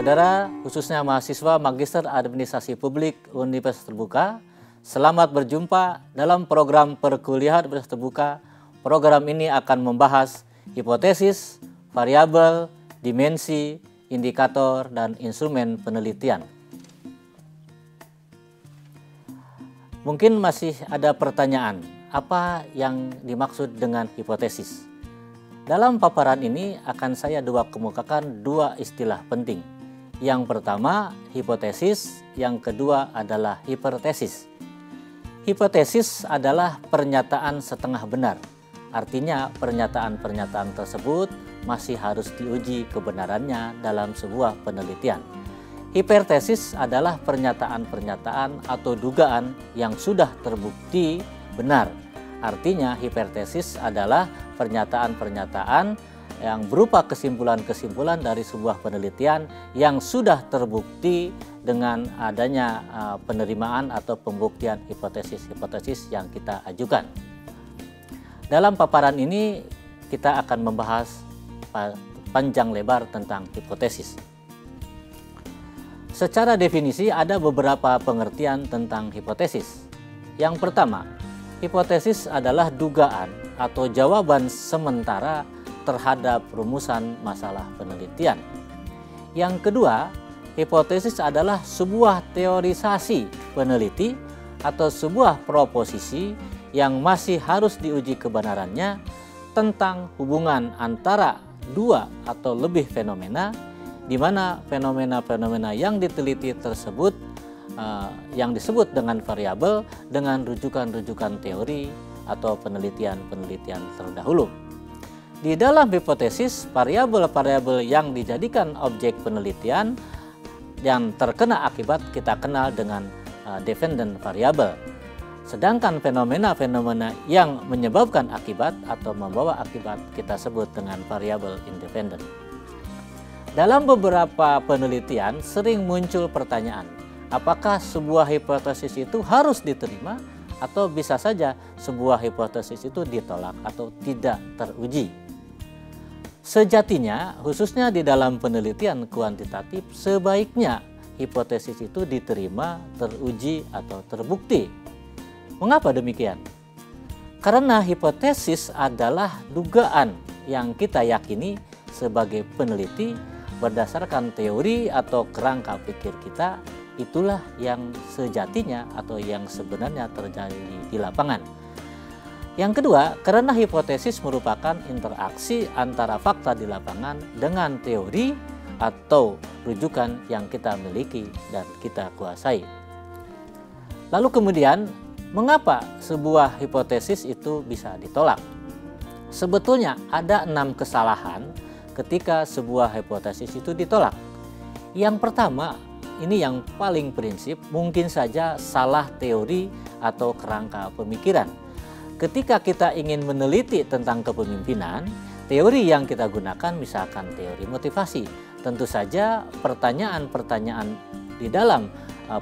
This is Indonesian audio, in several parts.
Saudara, khususnya mahasiswa Magister Administrasi Publik Universitas Terbuka, selamat berjumpa dalam program perkuliahan Universitas Terbuka. Program ini akan membahas hipotesis, variabel, dimensi, indikator, dan instrumen penelitian. Mungkin masih ada pertanyaan, apa yang dimaksud dengan hipotesis? Dalam paparan ini akan saya kemukakan dua istilah penting. Yang pertama, hipotesis, yang kedua adalah hipertesis. Hipotesis adalah pernyataan setengah benar. Artinya pernyataan-pernyataan tersebut masih harus diuji kebenarannya dalam sebuah penelitian. Hipertesis adalah pernyataan-pernyataan atau dugaan yang sudah terbukti benar. Artinya hipertesis adalah pernyataan-pernyataan yang berupa kesimpulan-kesimpulan dari sebuah penelitian yang sudah terbukti dengan adanya penerimaan atau pembuktian hipotesis-hipotesis yang kita ajukan. Dalam paparan ini kita akan membahas panjang lebar tentang hipotesis. Secara definisi ada beberapa pengertian tentang hipotesis. Yang pertama, hipotesis adalah dugaan atau jawaban sementara terhadap rumusan masalah penelitian. Yang kedua, hipotesis adalah sebuah teorisasi peneliti atau sebuah proposisi yang masih harus diuji kebenarannya tentang hubungan antara dua atau lebih fenomena, di mana fenomena-fenomena yang diteliti tersebut yang disebut dengan variabel dengan rujukan-rujukan teori atau penelitian-penelitian terdahulu. Di dalam hipotesis, variabel-variabel yang dijadikan objek penelitian yang terkena akibat kita kenal dengan dependent variable. Sedangkan fenomena-fenomena yang menyebabkan akibat atau membawa akibat kita sebut dengan variabel independent. Dalam beberapa penelitian sering muncul pertanyaan, apakah sebuah hipotesis itu harus diterima atau bisa saja sebuah hipotesis itu ditolak atau tidak teruji? Sejatinya, khususnya di dalam penelitian kuantitatif, sebaiknya hipotesis itu diterima, teruji, atau terbukti. Mengapa demikian? Karena hipotesis adalah dugaan yang kita yakini sebagai peneliti berdasarkan teori atau kerangka pikir kita, itulah yang sejatinya atau yang sebenarnya terjadi di lapangan. Yang kedua, karena hipotesis merupakan interaksi antara fakta di lapangan dengan teori atau rujukan yang kita miliki dan kita kuasai. Lalu kemudian, mengapa sebuah hipotesis itu bisa ditolak? Sebetulnya ada 6 kesalahan ketika sebuah hipotesis itu ditolak. Yang pertama, ini yang paling prinsip, mungkin saja salah teori atau kerangka pemikiran. Ketika kita ingin meneliti tentang kepemimpinan, teori yang kita gunakan misalkan teori motivasi. Tentu saja pertanyaan-pertanyaan di dalam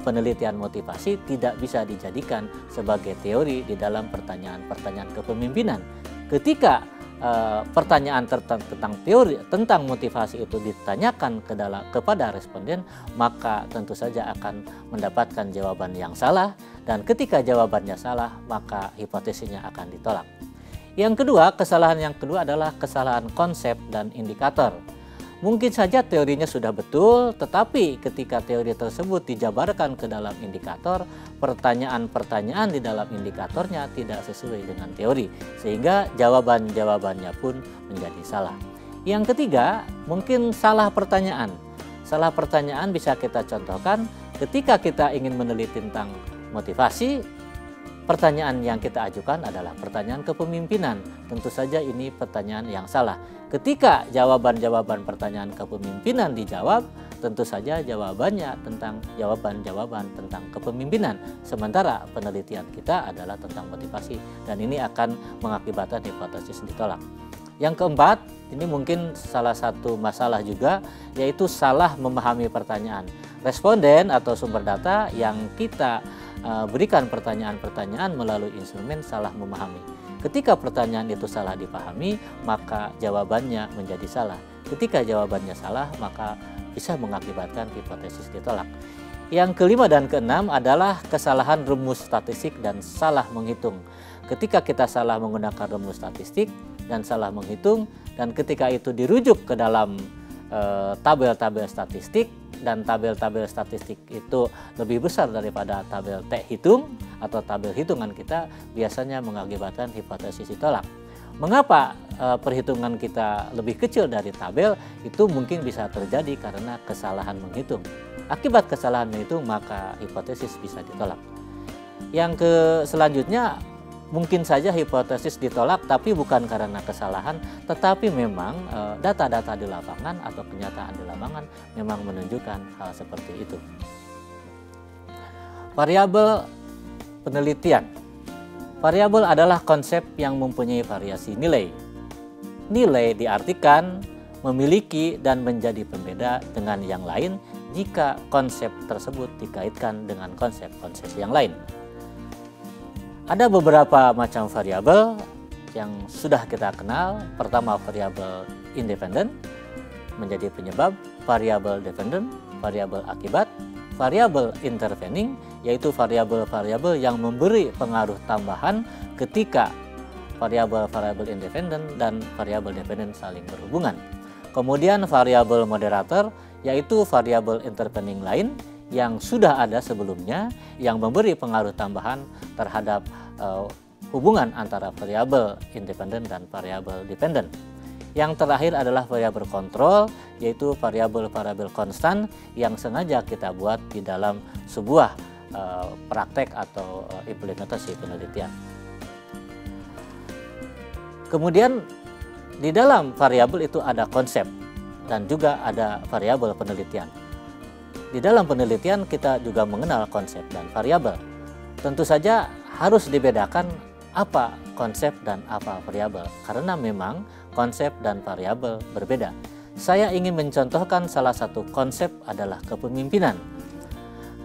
penelitian motivasi tidak bisa dijadikan sebagai teori di dalam pertanyaan-pertanyaan kepemimpinan. Ketika pertanyaan tentang teori tentang motivasi itu ditanyakan kepada responden, maka tentu saja akan mendapatkan jawaban yang salah, dan ketika jawabannya salah maka hipotesisnya akan ditolak. Yang kedua, kesalahan yang kedua adalah kesalahan konsep dan indikator. Mungkin saja teorinya sudah betul, tetapi ketika teori tersebut dijabarkan ke dalam indikator, pertanyaan-pertanyaan di dalam indikatornya tidak sesuai dengan teori, sehingga jawaban-jawabannya pun menjadi salah. Yang ketiga, mungkin salah pertanyaan. Salah pertanyaan bisa kita contohkan ketika kita ingin meneliti tentang motivasi, pertanyaan yang kita ajukan adalah pertanyaan kepemimpinan. Tentu saja ini pertanyaan yang salah. Ketika jawaban-jawaban pertanyaan kepemimpinan dijawab, tentu saja jawabannya tentang jawaban-jawaban tentang kepemimpinan. Sementara penelitian kita adalah tentang motivasi, dan ini akan mengakibatkan hipotesis ditolak. Yang keempat, ini mungkin salah satu masalah juga, yaitu salah memahami pertanyaan. Responden atau sumber data yang kita berikan pertanyaan-pertanyaan melalui instrumen salah memahami. Ketika pertanyaan itu salah dipahami, maka jawabannya menjadi salah. Ketika jawabannya salah, maka bisa mengakibatkan hipotesis ditolak. Yang kelima dan keenam adalah kesalahan rumus statistik dan salah menghitung. Ketika kita salah menggunakan rumus statistik dan salah menghitung, dan ketika itu dirujuk ke dalam tabel-tabel statistik, dan tabel-tabel statistik itu lebih besar daripada tabel T hitung atau tabel hitungan kita, biasanya mengakibatkan hipotesis ditolak. Mengapa perhitungan kita lebih kecil dari tabel? Itu mungkin bisa terjadi karena kesalahan menghitung. Akibat kesalahan menghitung, maka hipotesis bisa ditolak. Yang selanjutnya, mungkin saja hipotesis ditolak tapi bukan karena kesalahan, tetapi memang data-data di lapangan atau kenyataan di lapangan memang menunjukkan hal seperti itu. Variabel penelitian. Variabel adalah konsep yang mempunyai variasi nilai. Nilai diartikan memiliki dan menjadi pembeda dengan yang lain jika konsep tersebut dikaitkan dengan konsep-konsep yang lain. Ada beberapa macam variabel yang sudah kita kenal. Pertama, variabel independen menjadi penyebab, variabel dependent, variabel akibat, variabel intervening, yaitu variabel-variabel yang memberi pengaruh tambahan ketika variabel-variabel independen dan variabel dependent saling berhubungan. Kemudian variabel moderator, yaitu variabel intervening lain yang sudah ada sebelumnya yang memberi pengaruh tambahan terhadap hubungan antara variabel independen dan variabel dependen. Yang terakhir adalah variabel kontrol, yaitu variabel-variabel konstan yang sengaja kita buat di dalam sebuah praktek atau implementasi penelitian. Kemudian di dalam variabel itu ada konsep dan juga ada variabel penelitian. Di dalam penelitian kita juga mengenal konsep dan variabel. Tentu saja harus dibedakan apa konsep dan apa variabel, karena memang konsep dan variabel berbeda. Saya ingin mencontohkan salah satu konsep adalah kepemimpinan.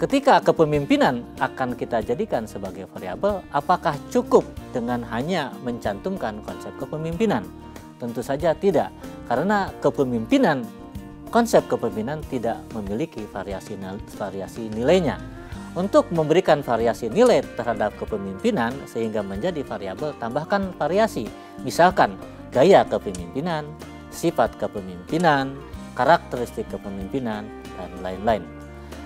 Ketika kepemimpinan akan kita jadikan sebagai variabel, apakah cukup dengan hanya mencantumkan konsep kepemimpinan? Tentu saja tidak, karena konsep kepemimpinan tidak memiliki variasi nilainya. Untuk memberikan variasi nilai terhadap kepemimpinan sehingga menjadi variabel, tambahkan variasi. Misalkan gaya kepemimpinan, sifat kepemimpinan, karakteristik kepemimpinan, dan lain-lain.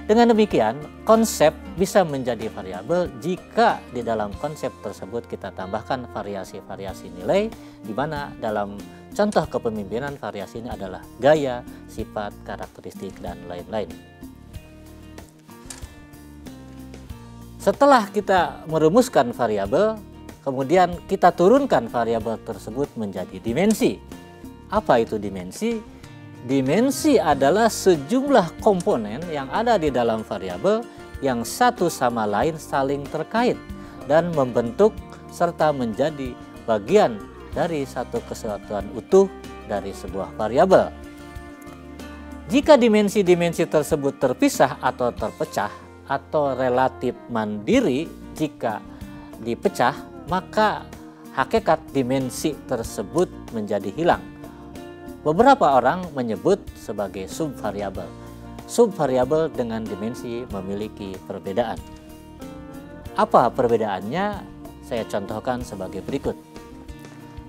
Dengan demikian, konsep bisa menjadi variabel jika di dalam konsep tersebut kita tambahkan variasi-variasi nilai, di mana dalam contoh kepemimpinan variasi ini adalah gaya, sifat, karakteristik, dan lain-lain. Setelah kita merumuskan variabel, kemudian kita turunkan variabel tersebut menjadi dimensi. Apa itu dimensi? Dimensi adalah sejumlah komponen yang ada di dalam variabel yang satu sama lain saling terkait dan membentuk serta menjadi bagian dari satu kesatuan utuh dari sebuah variabel. Jika dimensi-dimensi tersebut terpisah atau terpecah atau relatif mandiri, jika dipecah maka hakikat dimensi tersebut menjadi hilang. Beberapa orang menyebut sebagai subvariabel. Subvariabel dengan dimensi memiliki perbedaan. Apa perbedaannya? Saya contohkan sebagai berikut.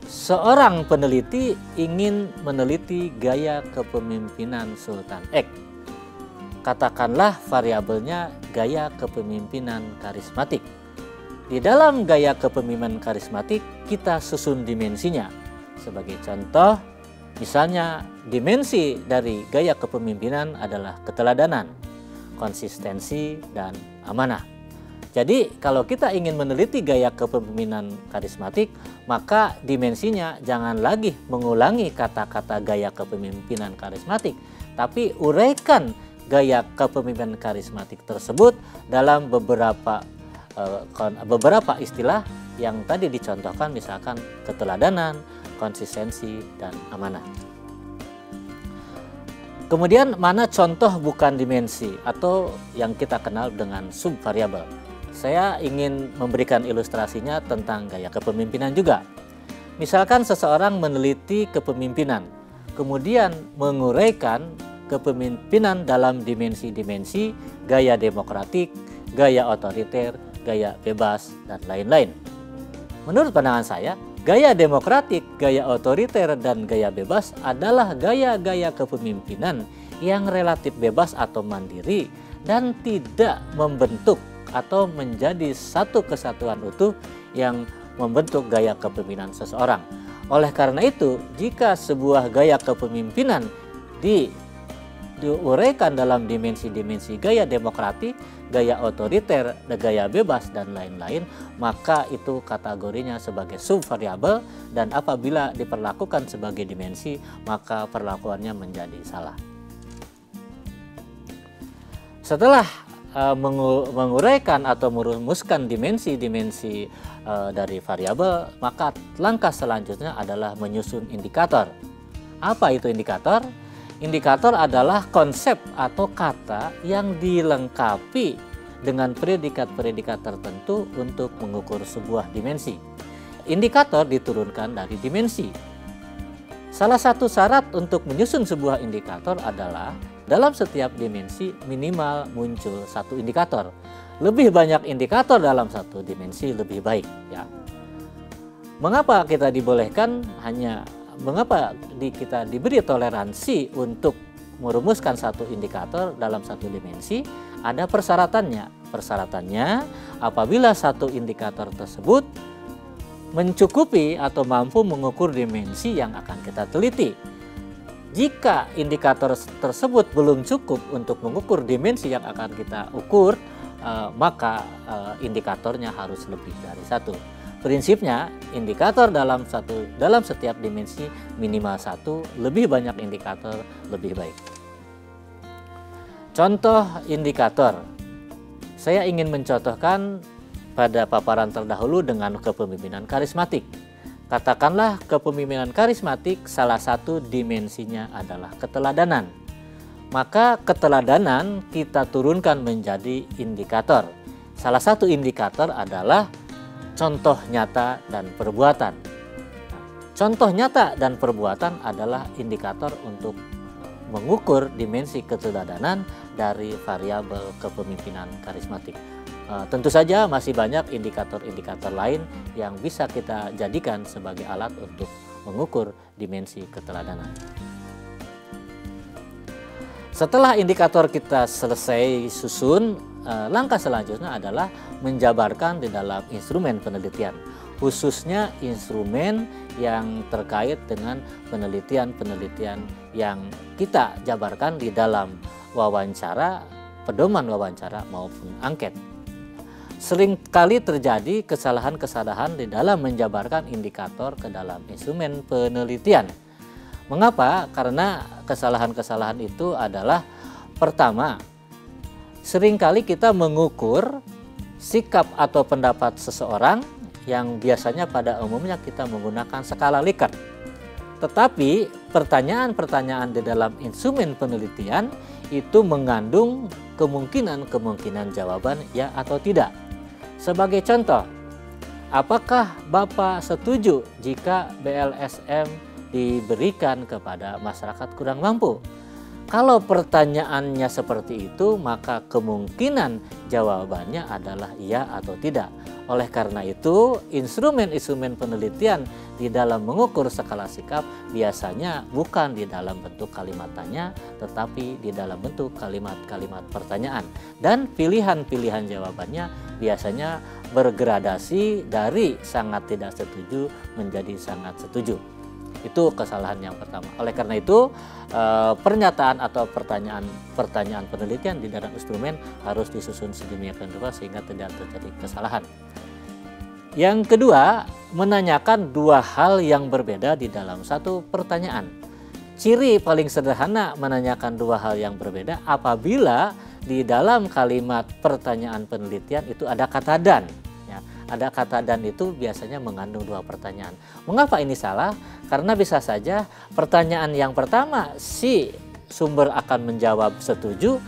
Seorang peneliti ingin meneliti gaya kepemimpinan Sultan X. Katakanlah variabelnya gaya kepemimpinan karismatik. Di dalam gaya kepemimpinan karismatik kita susun dimensinya. Sebagai contoh, misalnya dimensi dari gaya kepemimpinan adalah keteladanan, konsistensi, dan amanah. Jadi kalau kita ingin meneliti gaya kepemimpinan karismatik, maka dimensinya jangan lagi mengulangi kata-kata gaya kepemimpinan karismatik, tapi uraikan gaya kepemimpinan karismatik tersebut dalam beberapa istilah yang tadi dicontohkan, misalkan keteladanan, konsistensi, dan amanah. Kemudian mana contoh bukan dimensi atau yang kita kenal dengan subvariabel? Saya ingin memberikan ilustrasinya tentang gaya kepemimpinan juga. Misalkan seseorang meneliti kepemimpinan. kemudian menguraikan kepemimpinan dalam dimensi-dimensi gaya demokratik, gaya otoriter, gaya bebas, dan lain-lain. Menurut pandangan saya, gaya demokratik, gaya otoriter, dan gaya bebas adalah gaya-gaya kepemimpinan yang relatif bebas atau mandiri dan tidak membentuk atau menjadi satu kesatuan utuh yang membentuk gaya kepemimpinan seseorang. Oleh karena itu, jika sebuah gaya kepemimpinan diuraikan dalam dimensi-dimensi gaya demokratik, gaya otoriter, gaya bebas, dan lain-lain, maka itu kategorinya sebagai subvariabel, dan apabila diperlakukan sebagai dimensi, maka perlakuannya menjadi salah. Setelah menguraikan atau merumuskan dimensi-dimensi dari variabel, maka langkah selanjutnya adalah menyusun indikator. Apa itu indikator? Indikator adalah konsep atau kata yang dilengkapi dengan predikat-predikat tertentu untuk mengukur sebuah dimensi. Indikator diturunkan dari dimensi. Salah satu syarat untuk menyusun sebuah indikator adalah dalam setiap dimensi minimal muncul satu indikator. Lebih banyak indikator dalam satu dimensi lebih baik, ya. Mengapa kita dibolehkan mengapa kita diberi toleransi untuk merumuskan satu indikator dalam satu dimensi? Ada persyaratannya. Persyaratannya apabila satu indikator tersebut mencukupi atau mampu mengukur dimensi yang akan kita teliti. Jika indikator tersebut belum cukup untuk mengukur dimensi yang akan kita ukur, maka indikatornya harus lebih dari satu. Prinsipnya, indikator dalam setiap dimensi minimal satu, lebih banyak indikator lebih baik. Contoh indikator. Saya ingin mencontohkan pada paparan terdahulu dengan kepemimpinan karismatik. Katakanlah kepemimpinan karismatik salah satu dimensinya adalah keteladanan. Maka keteladanan kita turunkan menjadi indikator. Salah satu indikator adalah contoh nyata dan perbuatan. Contoh nyata dan perbuatan adalah indikator untuk mengukur dimensi keteladanan dari variabel kepemimpinan karismatik. Tentu saja masih banyak indikator-indikator lain yang bisa kita jadikan sebagai alat untuk mengukur dimensi keteladanan. Setelah indikator kita selesai susun, langkah selanjutnya adalah menjabarkan di dalam instrumen penelitian, khususnya instrumen yang terkait dengan penelitian-penelitian yang kita jabarkan di dalam wawancara, pedoman wawancara maupun angket. Seringkali terjadi kesalahan-kesalahan di dalam menjabarkan indikator ke dalam instrumen penelitian. Mengapa? Karena kesalahan-kesalahan itu adalah pertama, seringkali kita mengukur sikap atau pendapat seseorang yang biasanya pada umumnya kita menggunakan skala Likert. Tetapi pertanyaan-pertanyaan di dalam instrumen penelitian itu mengandung kemungkinan jawaban ya atau tidak. Sebagai contoh, apakah Bapak setuju jika BLSM diberikan kepada masyarakat kurang mampu? Kalau pertanyaannya seperti itu, maka kemungkinan jawabannya adalah iya atau tidak. Oleh karena itu, instrumen-instrumen penelitian di dalam mengukur skala sikap biasanya bukan di dalam bentuk kalimat tanya, tetapi di dalam bentuk kalimat-kalimat pertanyaan. Dan pilihan-pilihan jawabannya biasanya bergradasi dari sangat tidak setuju menjadi sangat setuju. Itu kesalahan yang pertama. Oleh karena itu, pernyataan atau pertanyaan penelitian di dalam instrumen harus disusun sedemikian rupa sehingga tidak terjadi kesalahan. Yang kedua, menanyakan dua hal yang berbeda di dalam satu pertanyaan. Ciri paling sederhana menanyakan dua hal yang berbeda apabila di dalam kalimat pertanyaan penelitian itu ada kata dan. Ada kata dan itu biasanya mengandung dua pertanyaan. Mengapa ini salah? Karena bisa saja pertanyaan yang pertama si sumber akan menjawab setuju,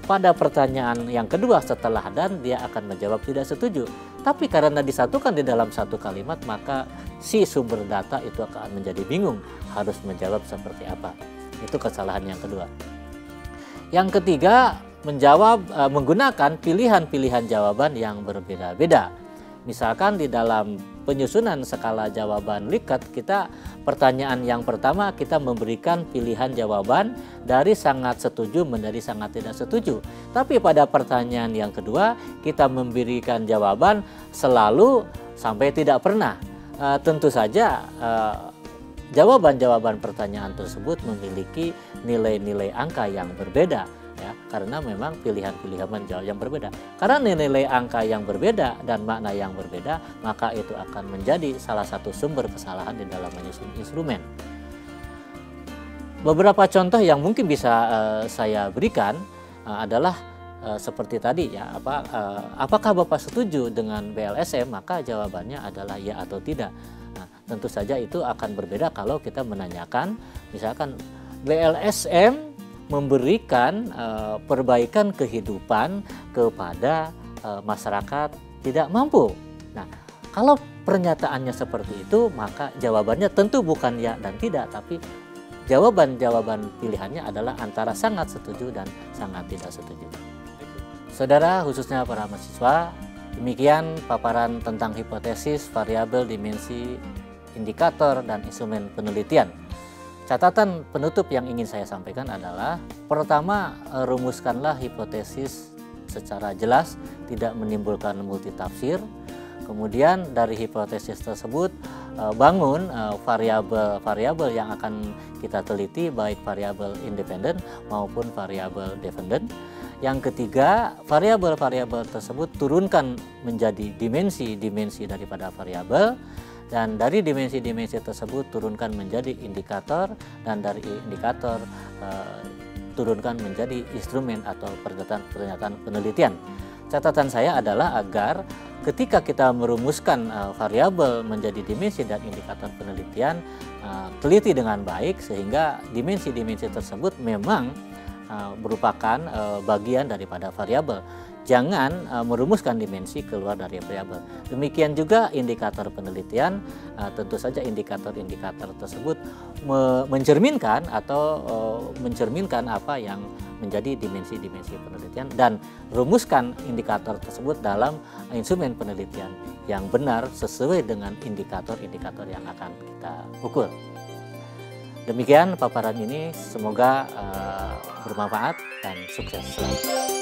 pada pertanyaan yang kedua setelah dan dia akan menjawab tidak setuju. Tapi karena disatukan di dalam satu kalimat, maka si sumber data itu akan menjadi bingung harus menjawab seperti apa. Itu kesalahan yang kedua. Yang ketiga, menggunakan pilihan-pilihan jawaban yang berbeda-beda. Misalkan di dalam penyusunan skala jawaban Likert, kita pertanyaan yang pertama kita memberikan pilihan jawaban dari sangat setuju menjadi sangat tidak setuju. Tapi pada pertanyaan yang kedua kita memberikan jawaban selalu sampai tidak pernah. Tentu saja jawaban-jawaban pertanyaan tersebut memiliki nilai-nilai angka yang berbeda. Ya, karena memang pilihan-pilihan jawab yang berbeda. Karena nilai angka yang berbeda dan makna yang berbeda, maka itu akan menjadi salah satu sumber kesalahan di dalam menyusun instrumen. Beberapa contoh yang mungkin bisa saya berikan adalah seperti tadi ya, apakah Bapak setuju dengan BLSM? Maka jawabannya adalah ya atau tidak. Nah, tentu saja itu akan berbeda kalau kita menanyakan misalkan BLSM memberikan perbaikan kehidupan kepada masyarakat tidak mampu. Nah, kalau pernyataannya seperti itu, maka jawabannya tentu bukan ya dan tidak, tapi jawaban-jawaban pilihannya adalah antara sangat setuju dan sangat tidak setuju. Saudara, khususnya para mahasiswa, demikian paparan tentang hipotesis, variabel, dimensi, indikator, dan instrumen penelitian. Catatan penutup yang ingin saya sampaikan adalah, pertama, rumuskanlah hipotesis secara jelas, tidak menimbulkan multitafsir. Kemudian dari hipotesis tersebut bangun variabel-variabel yang akan kita teliti, baik variabel independen maupun variabel dependen. Yang ketiga, variabel-variabel tersebut turunkan menjadi dimensi-dimensi daripada variabel. Dan dari dimensi-dimensi tersebut turunkan menjadi indikator, dan dari indikator turunkan menjadi instrumen atau pernyataan penelitian. Catatan saya adalah agar ketika kita merumuskan variabel menjadi dimensi dan indikator penelitian, teliti dengan baik sehingga dimensi-dimensi tersebut memang merupakan bagian daripada variabel. Jangan merumuskan dimensi keluar dari variabel. Demikian juga indikator penelitian, tentu saja indikator-indikator tersebut mencerminkan apa yang menjadi dimensi-dimensi penelitian, dan rumuskan indikator tersebut dalam instrumen penelitian yang benar sesuai dengan indikator-indikator yang akan kita ukur. Demikian paparan ini, semoga bermanfaat dan sukses selalu.